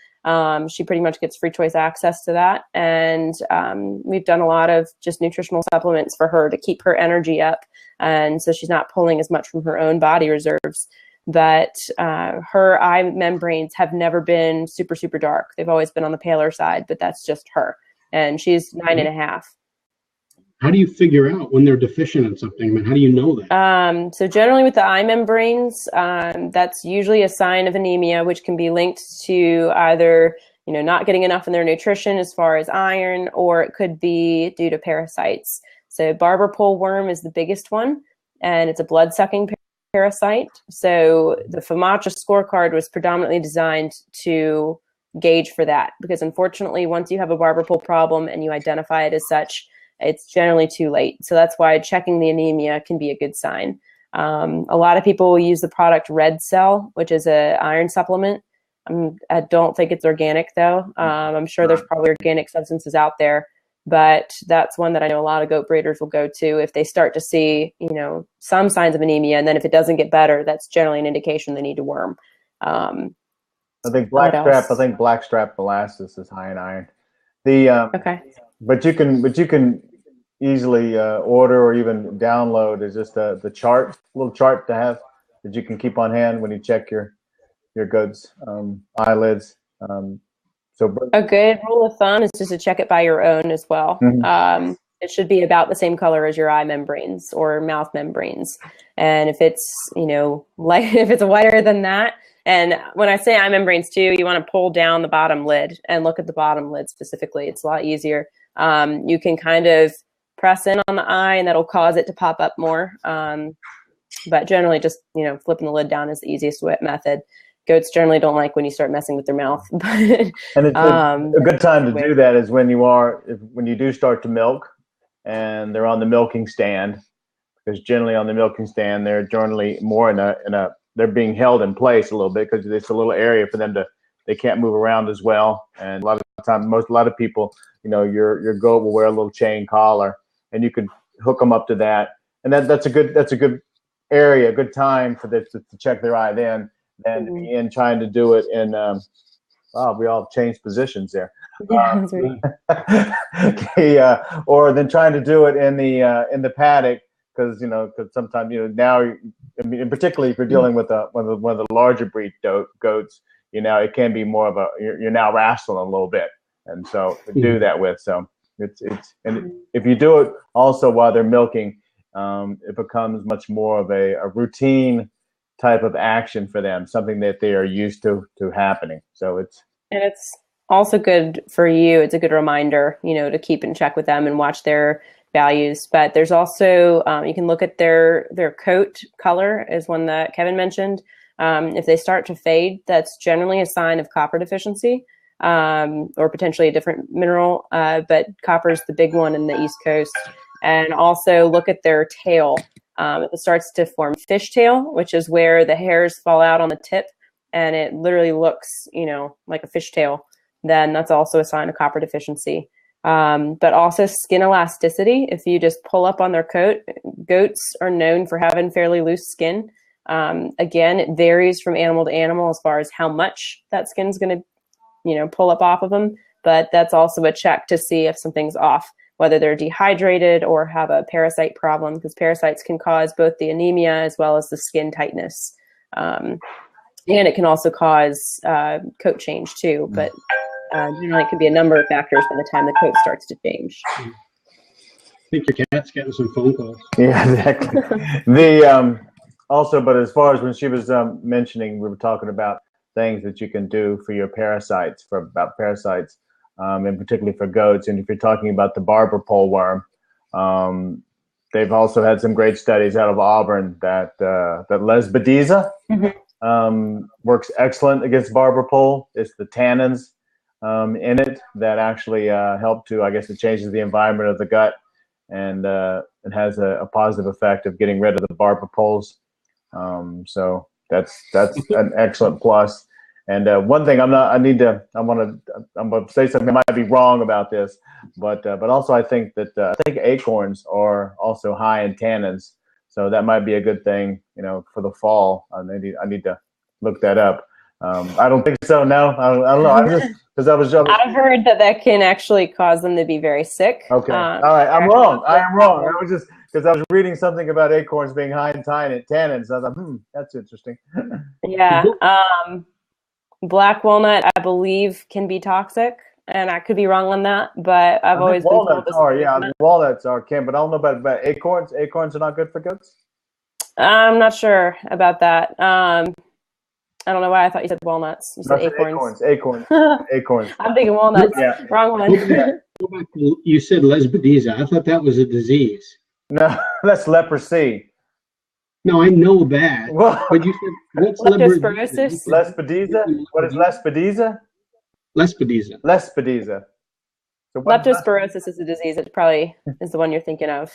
Speaker 3: She pretty much gets free choice access to that. And we've done a lot of just nutritional supplements for her to keep her energy up. And so she's not pulling as much from her own body reserves. But her eye membranes have never been super, super dark. They've always been on the paler side, but that's just her. And she's 9.5.
Speaker 1: How do you figure out when they're deficient in something? I mean, how do you know that?
Speaker 3: So generally with the eye membranes, that's usually a sign of anemia, which can be linked to either, not getting enough in their nutrition as far as iron, or it could be due to parasites. So barber pole worm is the biggest one, and it's a blood-sucking parasite. So the FAMACHA scorecard was predominantly designed to gauge for that, because unfortunately, once you have a barber pole problem and you identify it as such, it's generally too late. So that's why checking the anemia can be a good sign. A lot of people will use the product Red Cell, which is an iron supplement. I don't think it's organic though. I'm sure there's probably organic substances out there, but that's one that I know a lot of goat breeders will go to if they start to see, some signs of anemia. And then if it doesn't get better, that's generally an indication they need to worm.
Speaker 2: I think blackstrap molasses is high in iron. Okay. But you can easily order or even download is just the little chart to have that you can keep on hand when you check your goat's eyelids. So
Speaker 3: a good rule of thumb is just to check it by your own as well. It should be about the same color as your eye membranes or mouth membranes. And if it's, if it's whiter than that, and when I say eye membranes too, you want to pull down the bottom lid and look at the bottom lid specifically. It's a lot easier. You can kind of press in on the eye and that'll cause it to pop up more. But generally just, flipping the lid down is the easiest method. Goats generally don't like when you start messing with their mouth.
Speaker 2: And it's a good time to do that is when you do start to milk and they're on the milking stand, because generally on the milking stand, they're generally more in a they're being held in place a little bit because it's a little area for them they can't move around as well. And a lot of time, a lot of people, your goat will wear a little chain collar, and you can hook them up to that. And that's a good area, a good time for them to check their eye then in trying to do it in, we all changed positions there.
Speaker 3: Yeah, that's
Speaker 2: right. Or then trying to do it in the paddock, because sometimes now, and particularly if you're dealing with one of the larger breed goats, it can be more of you're now wrestling a little bit, and so to do that with. So and if you do it also while they're milking, it becomes much more of a routine type of action for them, something that they are used to happening. So it's
Speaker 3: also good for you. It's a good reminder, to keep in check with them and watch their values. But there's also, you can look at their coat color is one that Kevin mentioned. If they start to fade, that's generally a sign of copper deficiency, or potentially a different mineral. But copper is the big one in the East Coast. And also look at their tail. If it starts to form fishtail, which is where the hairs fall out on the tip and it literally looks, like a fishtail, then that's also a sign of copper deficiency. But also skin elasticity. If you just pull up on their coat, goats are known for having fairly loose skin. Again, it varies from animal to animal as far as how much that skin's going to, pull up off of them. But that's also a check to see if something's off, whether they're dehydrated or have a parasite problem, because parasites can cause both the anemia as well as the skin tightness. And it can also cause coat change too, but generally it can be a number of factors by the time the coat starts to change.
Speaker 1: I think your cat's getting some phone calls.
Speaker 2: Yeah, exactly. Also, but as far as when she was mentioning, we were talking about things that you can do for your parasites, and particularly for goats. And if you're talking about the barber pole worm, they've also had some great studies out of Auburn that lespedeza works excellent against barber pole. It's the tannins in it that actually help to, I guess, it changes the environment of the gut, and it has a positive effect of getting rid of the barber poles. So that's an excellent plus. And one thing I'm going to say something I might be wrong about this, but also I think acorns are also high in tannins, so that might be a good thing, for the fall. I need to look that up. I don't think so. No, I don't know.
Speaker 3: I've heard that can actually cause them to be very sick.
Speaker 2: Okay. All right. I'm wrong. I am wrong. I was just because I was reading something about acorns being high in tannins. I thought, that's interesting.
Speaker 3: Yeah. Black walnut, I believe, can be toxic, and I could be wrong on that, but I've always been told this.
Speaker 2: Walnuts are but I don't know about acorns. Acorns are not good for goats.
Speaker 3: I'm not sure about that. I don't know why I thought you said walnuts. You said acorns.
Speaker 2: Acorns.
Speaker 3: I'm thinking walnuts.
Speaker 2: Yeah.
Speaker 3: Wrong one.
Speaker 1: You said lespedeza. I thought that was a disease.
Speaker 2: No, that's leprosy.
Speaker 1: No, I know that. But you said what's
Speaker 3: leptospirosis?
Speaker 2: Lespedeza? What is lespedeza?
Speaker 1: Lespedeza.
Speaker 2: So
Speaker 3: leptospirosis is a disease that probably is the one you're thinking of.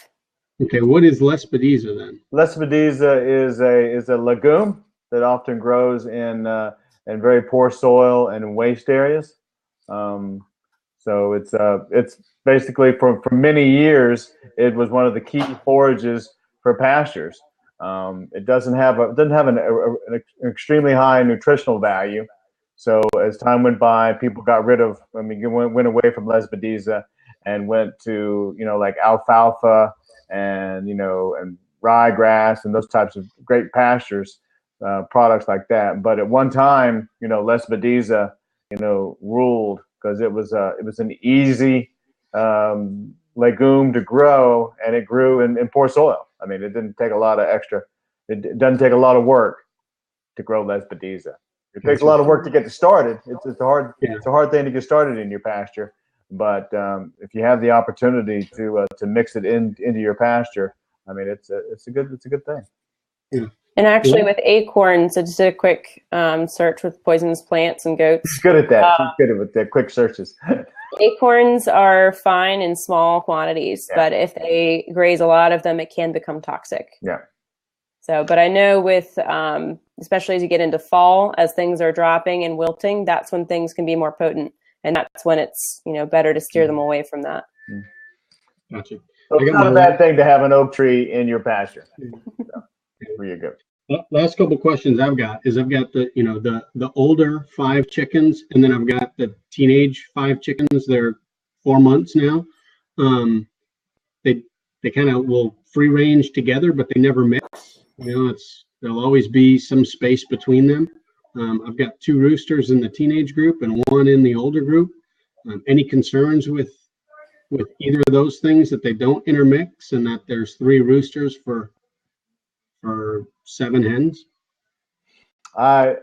Speaker 1: Okay, what is lespedeza then?
Speaker 2: Lespedeza is a legume that often grows in very poor soil and in waste areas. So it's basically for many years it was one of the key forages for pastures. It doesn't have an extremely high nutritional value. So as time went by, people went away from lespedeza and went to like alfalfa and and ryegrass and those types of great pastures, products like that. But at one time, lespedeza ruled because it was an easy legume to grow, and it grew in poor soil. I mean, it didn't take a lot of it doesn't take a lot of work to grow lespedeza. It takes a lot of work to get started. It's a hard thing to get started in your pasture. But if you have the opportunity to mix it into your pasture, I mean, it's a good thing.
Speaker 1: Yeah.
Speaker 3: And actually, with acorns, I just did a quick search with poisonous plants and goats.
Speaker 2: She's good at that. She's good with the quick searches.
Speaker 3: Acorns are fine in small quantities, but if they graze a lot of them, it can become toxic.
Speaker 2: Yeah.
Speaker 3: So, but I know with, especially as you get into fall, as things are dropping and wilting, that's when things can be more potent. And that's when it's, better to steer them away from that.
Speaker 1: Gotcha.
Speaker 2: So it's not a bad thing to have an oak tree in your pasture. So, there you go.
Speaker 1: Last couple questions I've got the older 5 chickens, and then I've got the teenage 5 chickens. They're 4 months now. They kind of will free range together, but they never mix. There'll always be some space between them. I've got 2 roosters in the teenage group and 1 in the older group. Any concerns with either of those things, that they don't intermix and that there's 3 roosters for 7 hens? I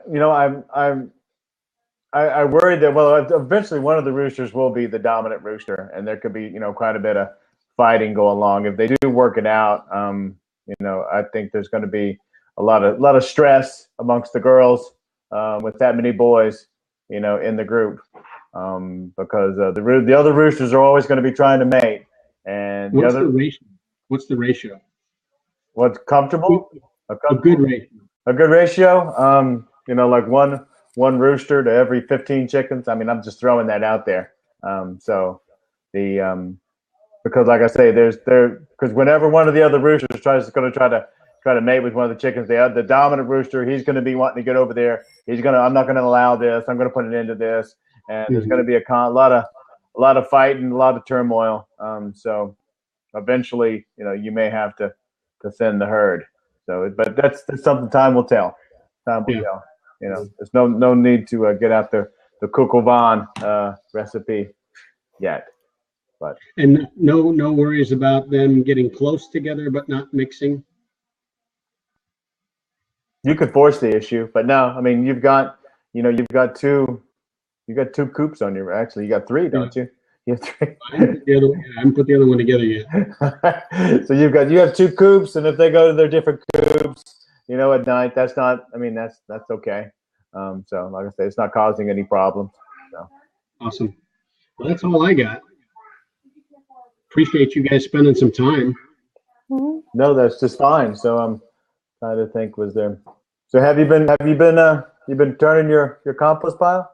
Speaker 2: worried that eventually one of the roosters will be the dominant rooster, and there could be quite a bit of fighting going along. If they do work it out, I think there's going to be a lot of stress amongst the girls with that many boys in the group, because the other roosters are always going to be trying to mate. And
Speaker 1: what's the ratio?
Speaker 2: What's comfortable?
Speaker 1: A good ratio.
Speaker 2: A good ratio. Like one rooster to every 15 chickens. I mean, I'm just throwing that out there. Because like I say, because whenever one of the other roosters try to mate with one of the chickens, the dominant rooster, he's going to be wanting to get over there. I'm not going to allow this. I'm going to put an end to this. And there's going to be a lot lot of fighting, a lot of turmoil. So eventually, you may have to thin the herd. So, but that's something time will tell. Time will tell. There's no need to get out the coq au vin recipe yet. But
Speaker 1: no worries about them getting close together but not mixing.
Speaker 2: You could force the issue, but no. I mean, you've got two coops on your. Actually, you got three, don't you? You have three.
Speaker 1: I haven't put the other one together yet.
Speaker 2: So you have two coops, and if they go to their different coops, at night, that's not. I mean, that's okay. So like I say, it's not causing any problems. So.
Speaker 1: Awesome. Well, that's all I got. Appreciate you guys spending some time.
Speaker 2: No, that's just fine. So I'm trying to think. Was there? So have you been turning your compost pile?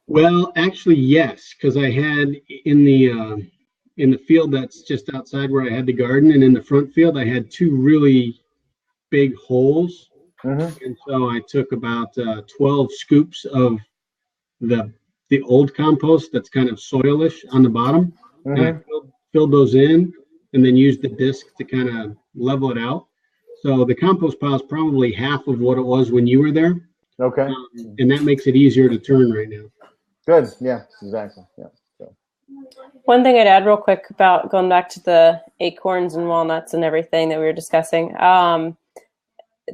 Speaker 1: Well, actually, yes, because I had in the field that's just outside where I had the garden, and in the front field, I had two really big holes. And so I took about 12 scoops of the old compost that's kind of soilish on the bottom. And I filled those in and then used the disc to kind of level it out. So the compost pile is probably half of what it was when you were there.
Speaker 2: Okay.
Speaker 1: And that makes it easier to turn right now.
Speaker 2: Good. Yeah, exactly. Yeah. So.
Speaker 3: One thing I'd add real quick about going back to the acorns and walnuts and everything that we were discussing.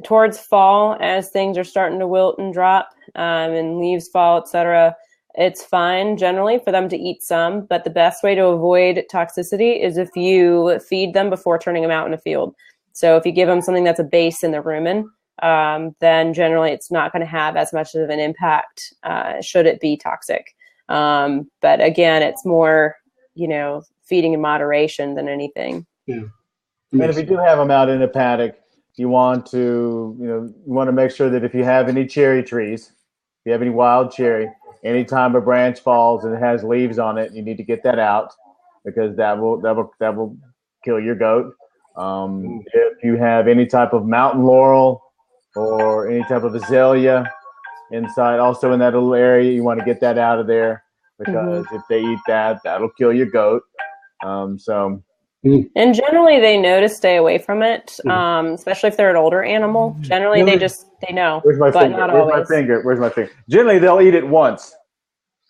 Speaker 3: Towards fall, as things are starting to wilt and drop and leaves fall, etc., it's fine generally for them to eat some, but the best way to avoid toxicity is if you feed them before turning them out in a field. So if you give them something that's a base in the rumen, then generally it's not going to have as much of an impact should it be toxic. But again, it's more, feeding in moderation than anything.
Speaker 1: Yeah.
Speaker 2: And if you do have them out in a paddock, you want to make sure that if you have any cherry trees, if you have any wild cherry, anytime a branch falls and it has leaves on it, you need to get that out because that will kill your goat. If you have any type of mountain laurel or any type of azalea inside, also in that little area, you want to get that out of there because if they eat that, that'll kill your goat.
Speaker 3: And generally they know to stay away from it, especially if they're an older animal. Generally they know.
Speaker 2: Where's my finger?
Speaker 3: Not always.
Speaker 2: Where's my finger? Generally they'll eat it once.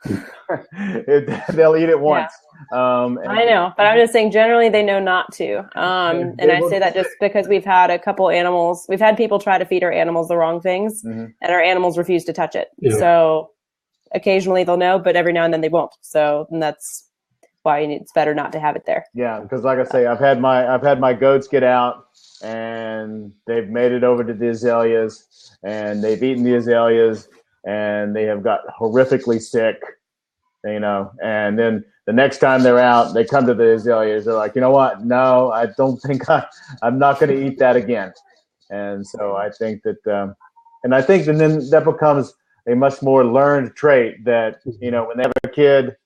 Speaker 2: They'll eat it once.
Speaker 3: I know, but I'm just saying generally they know not to. And I say that just because we've had a couple animals, we've had people try to feed our animals the wrong things and our animals refuse to touch it. Yeah. So occasionally they'll know, but every now and then they won't. So that's why it's better not to have it there.
Speaker 2: Yeah, because like I say, I've had my goats get out and they've made it over to the azaleas and they've eaten the azaleas and they have got horrifically sick, and then the next time they're out, they come to the azaleas, they're like, you know what? No, I don't think I'm not going to eat that again. And so I think that, and then that becomes a much more learned trait that, when they have a kid,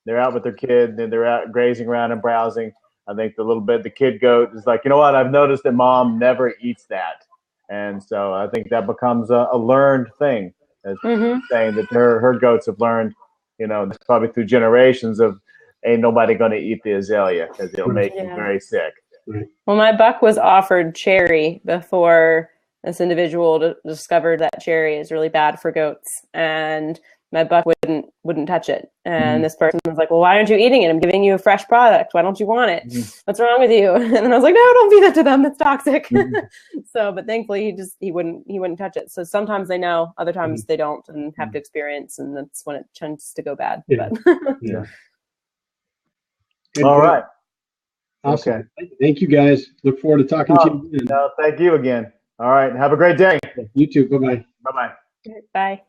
Speaker 2: they're out with their kid, and they're out grazing around and browsing. I think the kid goat is like, you know what? I've noticed that mom never eats that. And so I think that becomes a learned thing. As saying that her goats have learned, probably through generations of ain't nobody going to eat the azalea because it'll make you very sick.
Speaker 3: Well, my buck was offered cherry before this individual discovered that cherry is really bad for goats, and my buck wouldn't touch it. And this person was like, well, why aren't you eating it? I'm giving you a fresh product. Why don't you want it? What's wrong with you? And then I was like, no, don't feed that to them. That's toxic. So, but thankfully he wouldn't touch it. So sometimes they know, other times they don't and have to experience. And that's when it tends to go bad.
Speaker 1: Yeah.
Speaker 3: But
Speaker 1: Yeah.
Speaker 2: All right.
Speaker 1: Awesome. Okay. Thank you guys. Look forward to talking to you again.
Speaker 2: No, thank you again. All right. Have a great day.
Speaker 1: You too. Bye-bye.
Speaker 2: Bye-bye.
Speaker 3: Bye.